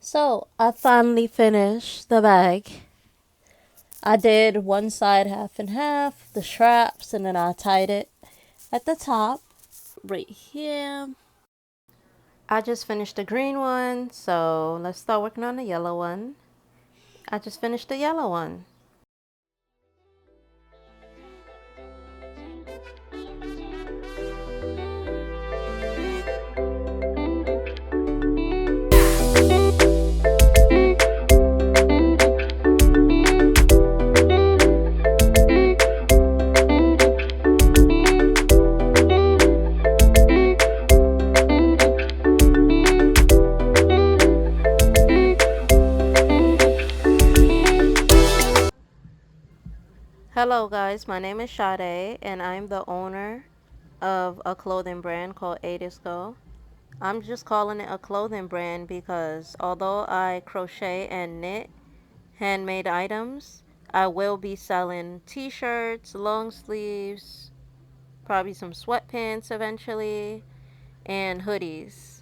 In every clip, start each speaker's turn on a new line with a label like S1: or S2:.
S1: So I finally finished the bag. I did one side half and half, the straps, and then I tied it at the top right here. I just finished the green one, so let's start working on the yellow one. I just finished the yellow one. Hello guys, my name is Sade and I'm the owner of a clothing brand called 𝐒𝐫𝐬𝐫. I'm just calling it a clothing brand because although I crochet and knit handmade items, I will be selling t-shirts, long sleeves, probably some sweatpants eventually, and hoodies.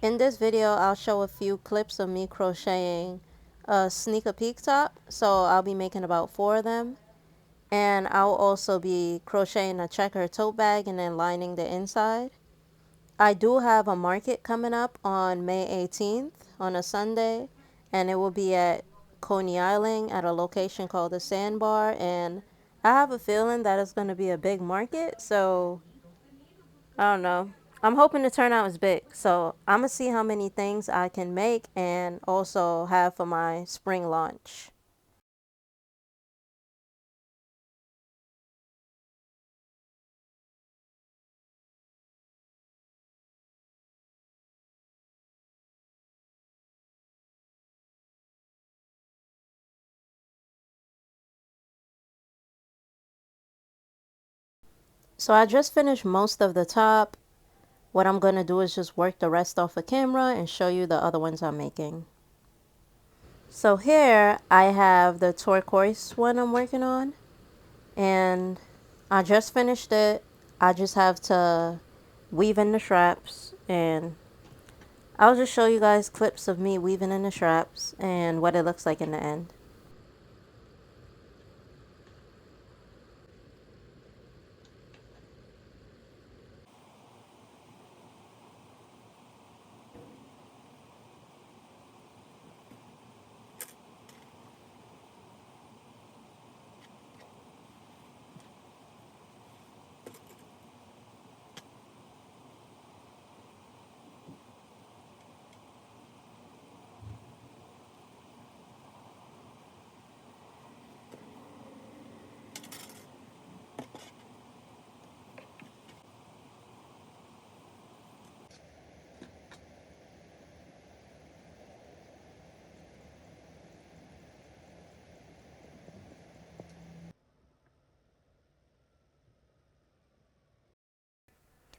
S1: In this video, I'll show a few clips of me crocheting a Sneek-a-Peek top, so I'll be making about 4 of them. And I'll also be crocheting a checkered tote bag and then lining the inside. I do have a market coming up on May 18th on a Sunday, and it will be at Coney Island at a location called the Sandbar, and I have a feeling that it's going to be a big market, so I don't know. I'm hoping to turn out as big, so I'm going to see how many things I can make and also have for my spring launch. So I just finished most of the top. What I'm going to do is just work the rest off of camera and show you the other ones I'm making. So here I have the turquoise one I'm working on, and I just finished it. I just have to weave in the straps, and I'll just show you guys clips of me weaving in the straps and what it looks like in the end.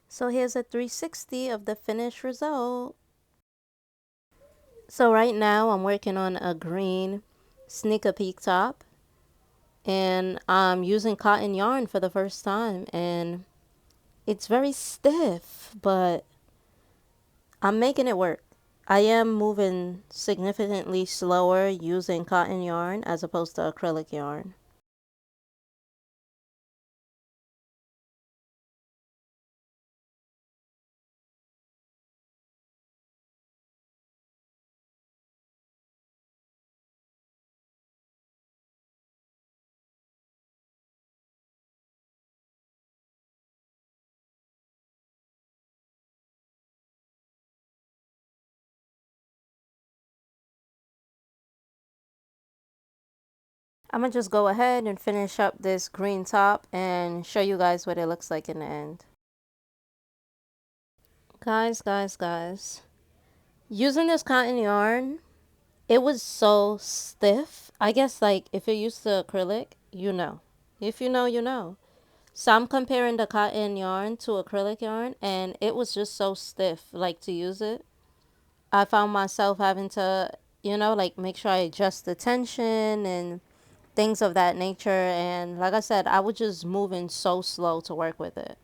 S1: So here's a 360 of the finished result. So right now I'm working on a green Sneek-a-Peek top, and I'm using cotton yarn for the first time, and it's very stiff, but I'm making it work. I am moving significantly slower using cotton yarn as opposed to acrylic yarn. I'm gonna just go ahead and finish up this green top and show you guys what it looks like in the end. Guys. Using this cotton yarn, it was so stiff. I guess like if you're used to acrylic, you know. If you know, you know. So I'm comparing the cotton yarn to acrylic yarn, and it was just so stiff, like to use it. I found myself having to, like make sure I adjust the tension and things of that nature. And like I said, I was just moving so slow to work with it.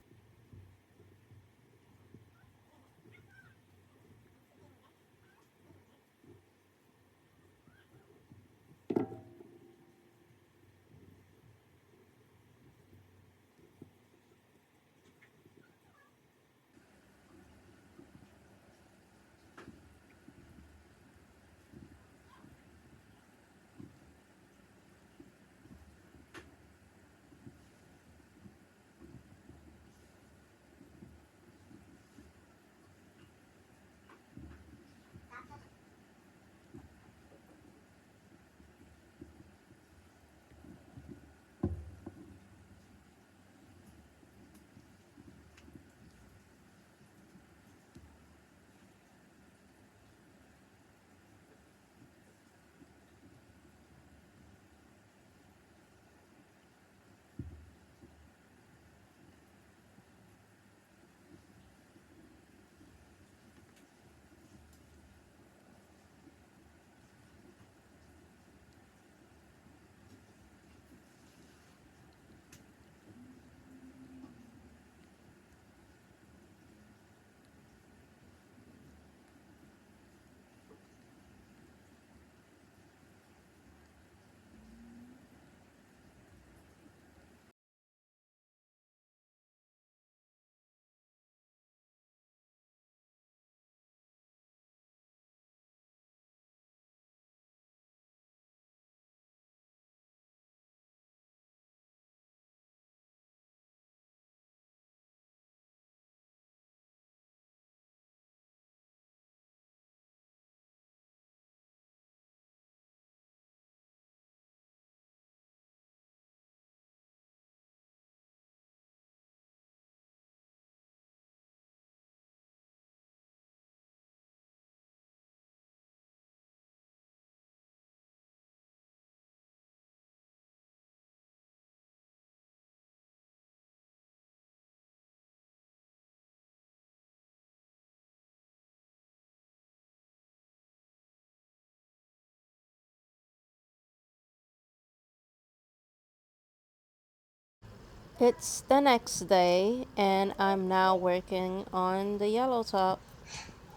S1: It's the next day, and I'm now working on the yellow top.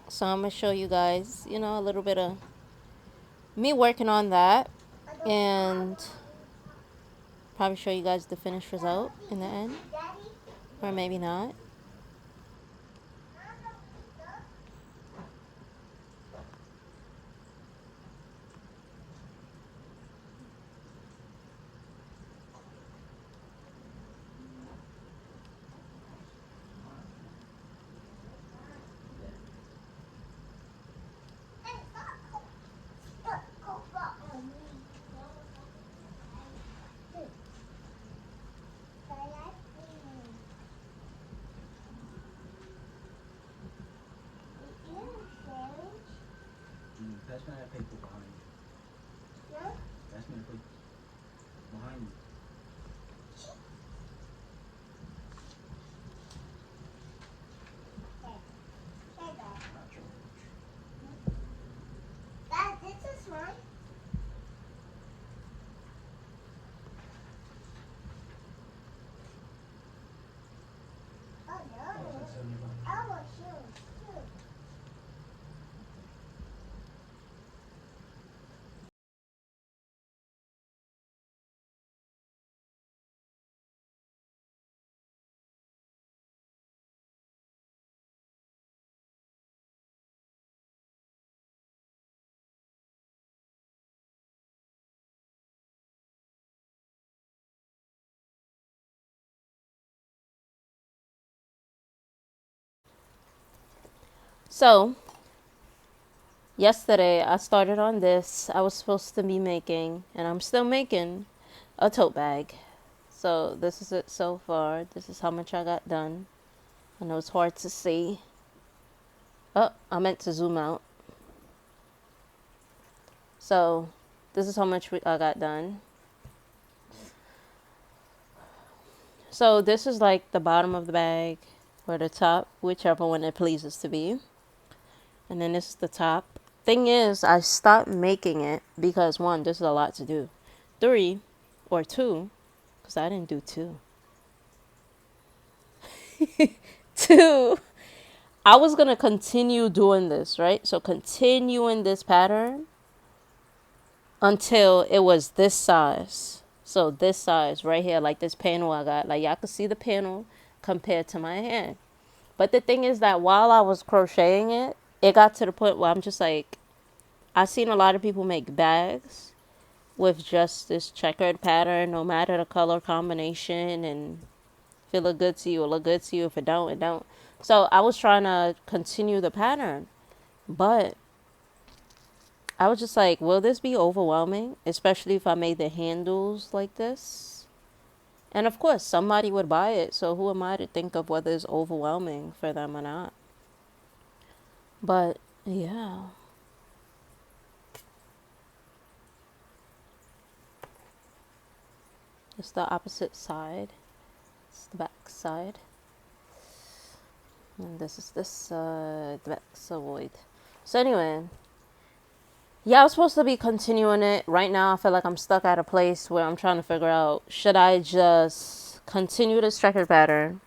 S1: So I'm gonna show you guys, you know, a little bit of me working on that, and probably show you guys the finished result in the end, or maybe not.
S2: Pass me that paper behind you. Yeah? Pass me the paper behind you. Not George. Dad, this is mine. Oh no. I want shoes too.
S1: So yesterday I started on this. I was supposed to be making, and I'm still making, a tote bag. So this is it so far. This is how much I got done. I know it's hard to see. Oh, I meant to zoom out. So this is how much I got done. So this is like the bottom of the bag, or the top, whichever one it pleases to be. And then this is the top. Thing is, I stopped making it because, one, this is a lot to do. Three, or two, because I didn't do two. Two, I was going to continue doing this, right? So continuing this pattern until it was this size. So this size right here, like this panel I got. Like y'all can see the panel compared to my hand. But the thing is that while I was crocheting it, it got to the point where I'm just like, I've seen a lot of people make bags with just this checkered pattern, no matter the color combination, and if it look good to you, it look good to you. If it don't, it don't. So I was trying to continue the pattern, but I was just like, will this be overwhelming? Especially if I made the handles like this. And of course, somebody would buy it. So who am I to think of whether it's overwhelming for them or not? But yeah. It's the opposite side. It's the back side. And this is this side, the back side. So anyway, yeah, I was supposed to be continuing it. Right now, I feel like I'm stuck at a place where I'm trying to figure out, should I just continue this checkered pattern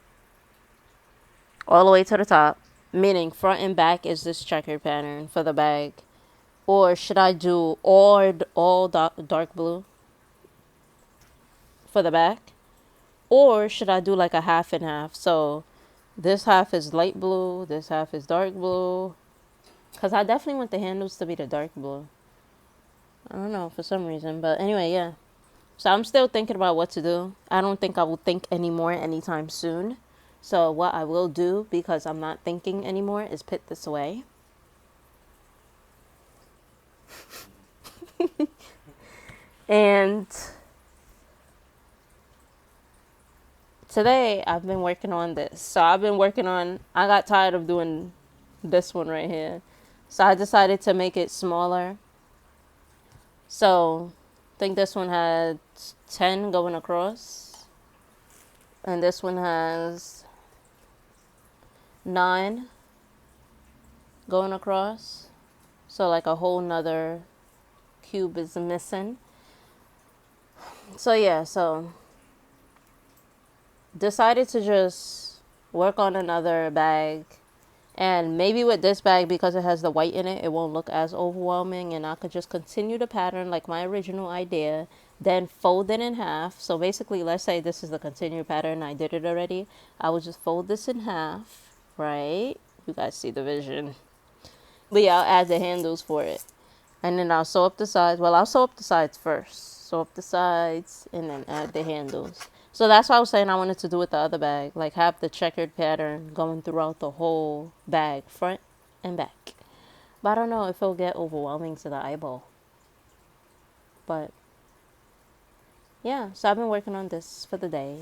S1: all the way to the top, meaning front and back is this checkered pattern for the bag, or should I do all dark blue for the back, or should I do like a half and half? So this half is light blue, this half is dark blue, because I definitely want the handles to be the dark blue. I don't know, for some reason. But anyway, yeah. So I'm still thinking about what to do. I don't think I will think anymore anytime soon. So what I will do, because I'm not thinking anymore, is put this away. And today I've been working on this. So I got tired of doing this one right here. So I decided to make it smaller. So I think this one had 10 going across. And this one has 9 going across. So like a whole nother cube is missing. So yeah, so decided to just work on another bag. And maybe with this bag, because it has the white in it, it won't look as overwhelming, and I could just continue the pattern like my original idea, then fold it in half. So basically, let's say this is the continued pattern. I did it already. I would just fold this in half, right? You guys see the vision. But yeah, I'll add the handles for it. And then I'll sew up the sides. Well, I'll sew up the sides first. Sew up the sides and then add the handles. So that's why I was saying I wanted to do with the other bag. Like have the checkered pattern going throughout the whole bag, front and back. But I don't know if it'll get overwhelming to the eyeball. But yeah, so I've been working on this for the day.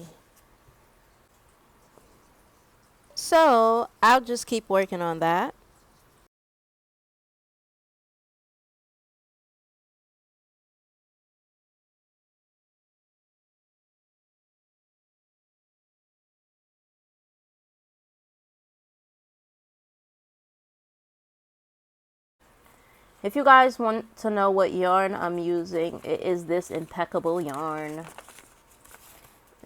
S1: So I'll just keep working on that. If you guys want to know what yarn I'm using, it is this impeccable yarn.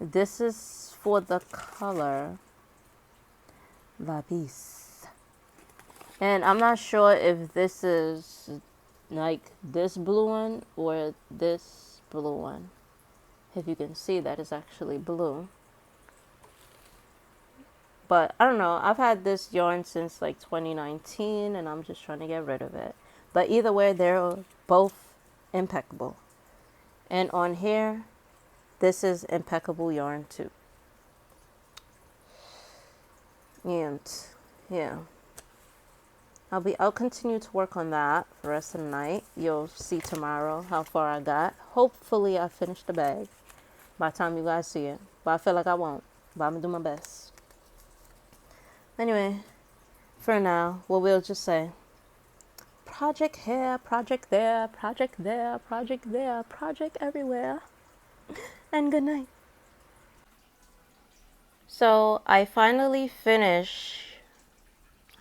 S1: This is for the color Lapis. And I'm not sure if this is like this blue one or this blue one. If you can see that it's actually blue. But I don't know. I've had this yarn since like 2019 and I'm just trying to get rid of it. But either way, they're both impeccable. And on here, this is impeccable yarn too. And yeah. I'll continue to work on that for the rest of the night. You'll see tomorrow how far I got. Hopefully I finished the bag by the time you guys see it. But I feel like I won't. But I'm gonna do my best. Anyway, for now, what we'll just say, project here, project there, project there, project there, project everywhere. And good night. So I finally finished.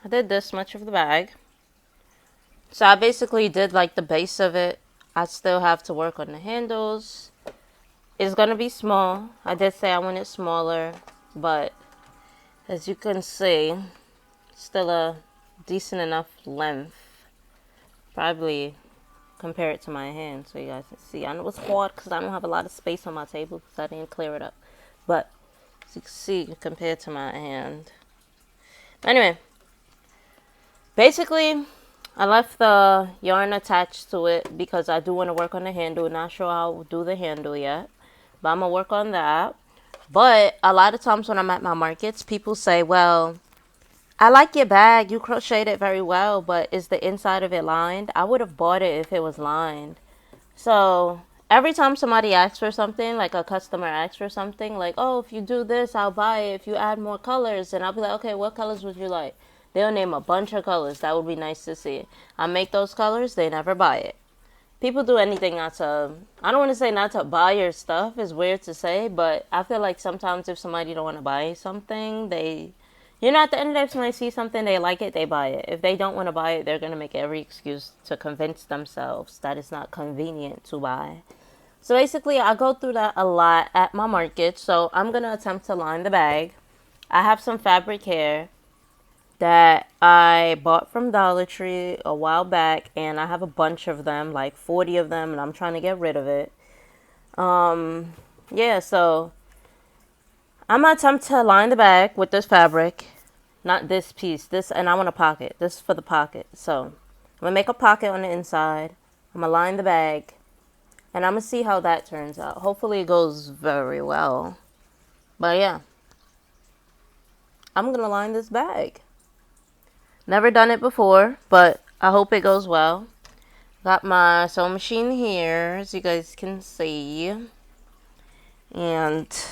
S1: I did this much of the bag. So I basically did like the base of it. I still have to work on the handles. It's going to be small. I did say I want it smaller, but as you can see, still a decent enough length. Probably compare it to my hand so you guys can see. I know it's hard because I don't have a lot of space on my table because I didn't clear it up. But as you can see, compared to my hand. Anyway, basically, I left the yarn attached to it because I do want to work on the handle. Not sure how I'll do the handle yet, but I'm going to work on that. But a lot of times when I'm at my markets, people say, well, I like your bag. You crocheted it very well, but is the inside of it lined? I would have bought it if it was lined. So every time somebody asks for something, like a customer asks for something, like, oh, if you do this, I'll buy it. If you add more colors, and I'll be like, okay, what colors would you like? They'll name a bunch of colors. That would be nice to see. I make those colors. They never buy it. People do anything not to, I don't want to say not to buy your stuff. It's weird to say, but I feel like sometimes if somebody don't want to buy something, at the end of the day, if somebody sees something, they like it, they buy it. If they don't want to buy it, they're going to make every excuse to convince themselves that it's not convenient to buy. So basically, I go through that a lot at my market. So I'm going to attempt to line the bag. I have some fabric here that I bought from Dollar Tree a while back, and I have a bunch of them, like 40 of them, and I'm trying to get rid of it. Yeah, so I'm going to attempt to line the bag with this fabric. Not this piece. This, and I want a pocket. This is for the pocket. So I'm going to make a pocket on the inside. I'm going to line the bag. And I'm going to see how that turns out. Hopefully it goes very well. But yeah. I'm going to line this bag. Never done it before, but I hope it goes well. Got my sewing machine here, as you guys can see. And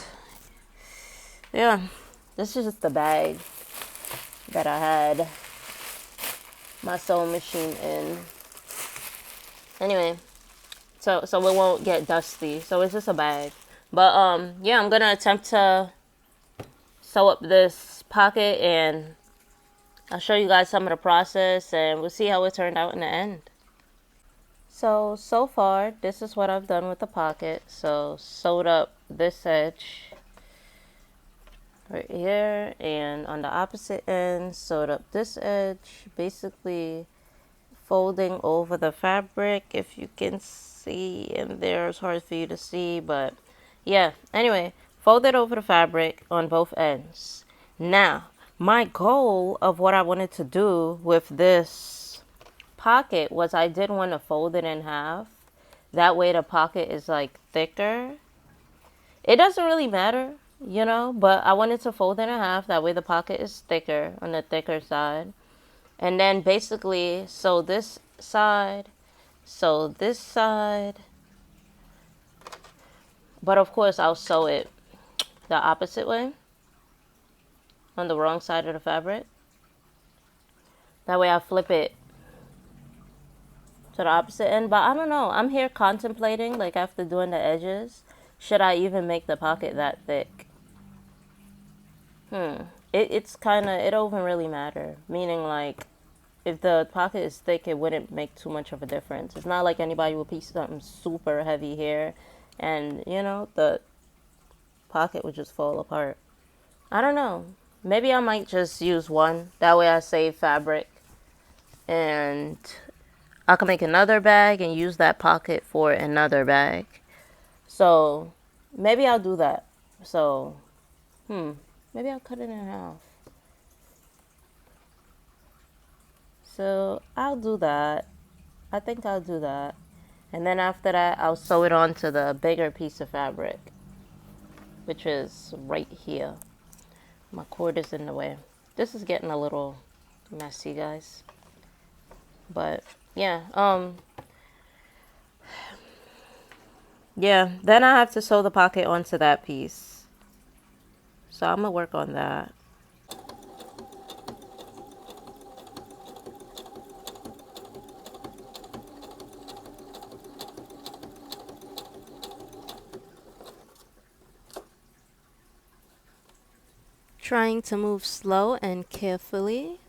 S1: yeah, this is just the bag that I had my sewing machine in. Anyway, so it won't get dusty. So it's just a bag. But yeah, I'm gonna attempt to sew up this pocket, and I'll show you guys some of the process, and we'll see how it turned out in the end. So far, this is what I've done with the pocket. So sewed up this edge right here, and on the opposite end sewed up this edge, basically folding over the fabric, if you can see in there. It's hard for you to see, but yeah, anyway, fold it over the fabric on both ends. Now my goal of what I wanted to do with this pocket was I did want to fold it in half, that way the pocket is like thicker. It doesn't really matter, you know, but I wanted to fold it in half, that way the pocket is thicker, on the thicker side. And then basically sew this side, sew this side. But of course I'll sew it the opposite way, on the wrong side of the fabric. That way I flip it to the opposite end. But I don't know, I'm here contemplating, like after doing the edges, should I even make the pocket that thick? It's kind of, it don't even really matter. Meaning like, if the pocket is thick, it wouldn't make too much of a difference. It's not like anybody will piece something super heavy here and, you know, the pocket would just fall apart. I don't know. Maybe I might just use one. That way I save fabric. And I can make another bag and use that pocket for another bag. So maybe I'll do that. So, maybe I'll cut it in half. So I'll do that. I think I'll do that. And then after that, I'll sew it onto the bigger piece of fabric, which is right here. My cord is in the way. This is getting a little messy, guys. But yeah, yeah, then I have to sew the pocket onto that piece. So I'm gonna work on that. Trying to move slow and carefully.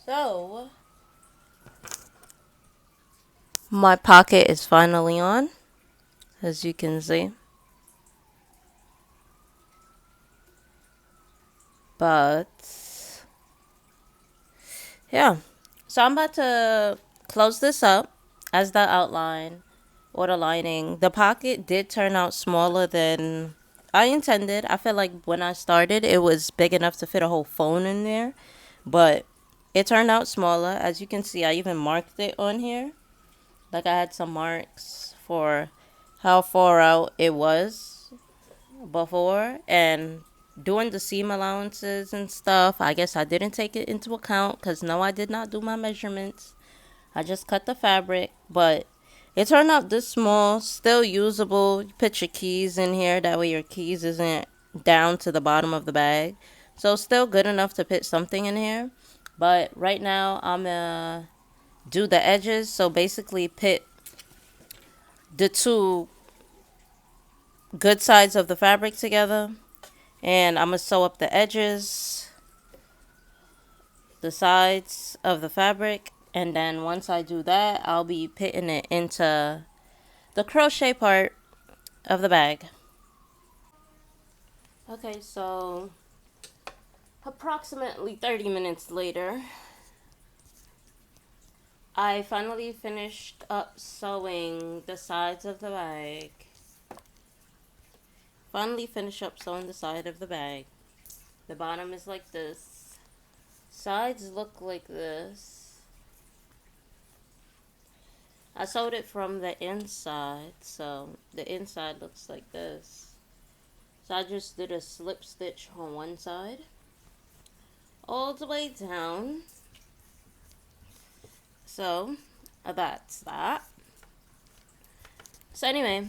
S1: So my pocket is finally on, as you can see. But yeah, so I'm about to close this up as the outline or the lining. The pocket did turn out smaller than I intended. I feel like when I started, it was big enough to fit a whole phone in there, but it turned out smaller. As you can see, I even marked it on here. Like I had some marks for how far out it was before, and doing the seam allowances and stuff, I guess I didn't take it into account because no, I did not do my measurements. I just cut the fabric, but it turned out this small, still usable. You put your keys in here, that way your keys isn't down to the bottom of the bag. So still good enough to put something in here. But right now I'm gonna do the edges. So basically put the two good sides of the fabric together. And I'm gonna sew up the edges, the sides of the fabric. And then once I do that, I'll be putting it into the crochet part of the bag. Okay, so approximately 30 minutes later, I finally finished up sewing the sides of the bag. Finally finished up sewing the side of the bag. The bottom is like this. sides look like this. I sewed it from the inside, so the inside looks like this. So I just did a slip stitch on one side all the way down. So that's that. So anyway,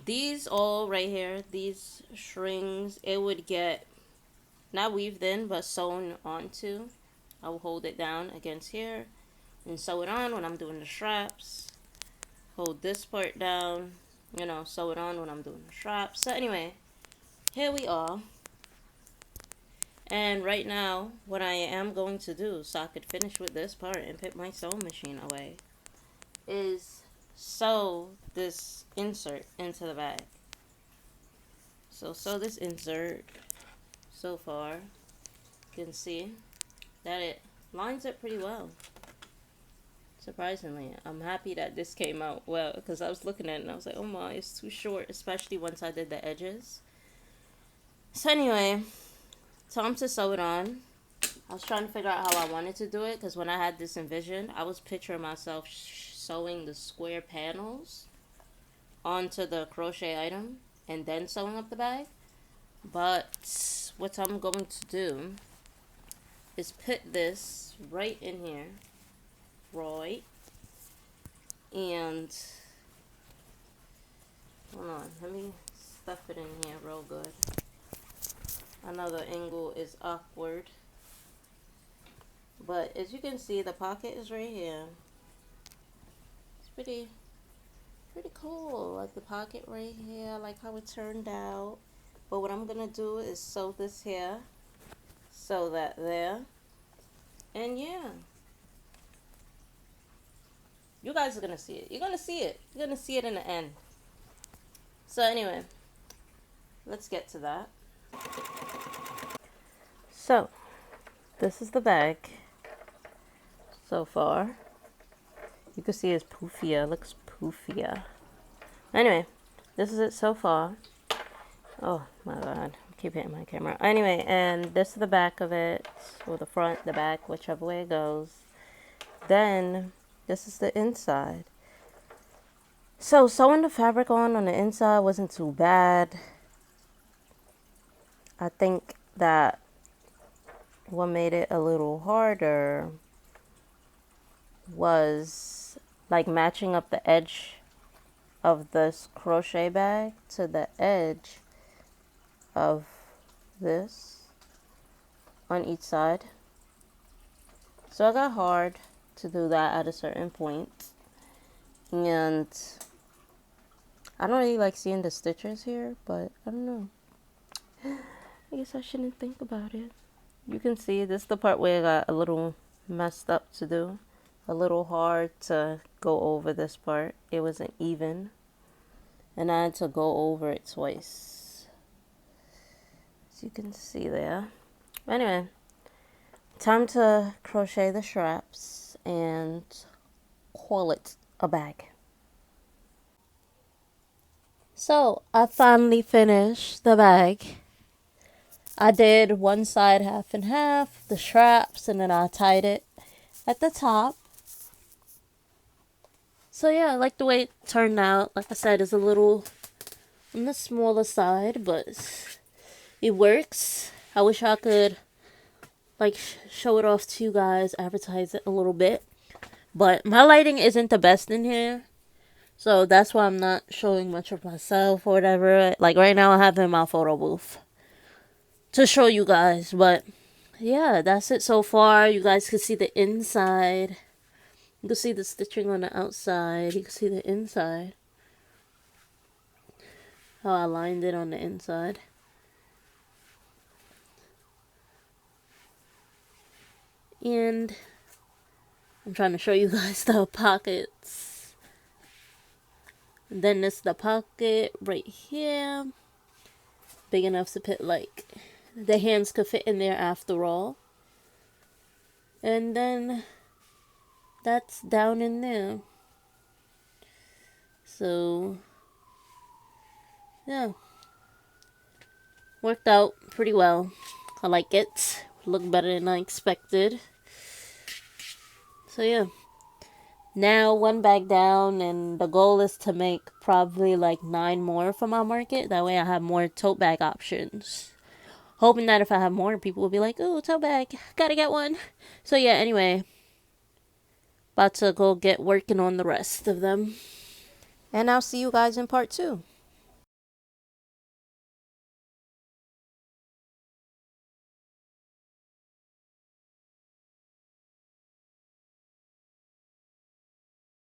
S1: these all right here, these strings, it would get not weaved in but sewn onto. I will hold it down against here and sew it on when I'm doing the straps. Hold this part down, you know, sew it on when I'm doing the straps. So anyway, here we are. And right now, what I am going to do, so I could finish with this part and put my sewing machine away, is sew this insert into the bag. So sew this insert. So far, you can see that it lines up pretty well. Surprisingly, I'm happy that this came out well, because I was looking at it and I was like, oh my, it's too short, especially once I did the edges. So anyway, time to sew it on. I was trying to figure out how I wanted to do it, because when I had this envisioned, I was picturing myself sewing the square panels onto the crochet item and then sewing up the bag. But what I'm going to do is put this right in here, right, and hold on, let me stuff it in here real good. I know the angle is awkward, but as you can see, the pocket is right here. It's pretty cool, like the pocket right here. I like how it turned out. But what I'm gonna do is sew this here, sew that there, and yeah, you guys are gonna see it. You're gonna see it. You're gonna see it in the end. So anyway, let's get to that. So this is the bag so far. You can see it's poofier. It looks poofier. Anyway, this is it so far. Oh my god, I keep hitting my camera. Anyway, and this is the back of it, or the front, the back, whichever way it goes. Then this is the inside. So sewing the fabric on the inside wasn't too bad. I think that what made it a little harder was like matching up the edge of this crochet bag to the edge of this on each side. So it got hard to do that at a certain point, and I don't really like seeing the stitches here, but I don't know, I guess I shouldn't think about it. You can see this is the part where it got a little messed up to do, a little hard to go over this part. It wasn't even, and I had to go over it twice, as you can see there. Anyway, time to crochet the straps and call it a bag. So I finally finished the bag. I did one side half and half, the straps, and then I tied it at the top. So yeah, I like the way it turned out. Like I said, it's a little on the smaller side, but it works. I wish I could like show it off to you guys, advertise it a little bit, but my lighting isn't the best in here, so that's why I'm not showing much of myself or whatever. Like right now I have it in my photo booth to show you guys, but yeah, that's it so far. You guys can see the inside, you can see the stitching on the outside, you can see the inside, how I lined it on the inside. And I'm trying to show you guys the pockets. And then this is the pocket right here, big enough to put, like, the hands could fit in there after all. And then that's down in there. So yeah, worked out pretty well. I like it. look better than I expected. So yeah. Now one bag down, and the goal is to make probably like 9 more for my market. That way I have more tote bag options. Hoping that if I have more, people will be like, "Ooh, tote bag, gotta get one." So yeah, anyway, about to go get working on the rest of them. And I'll see you guys in part 2.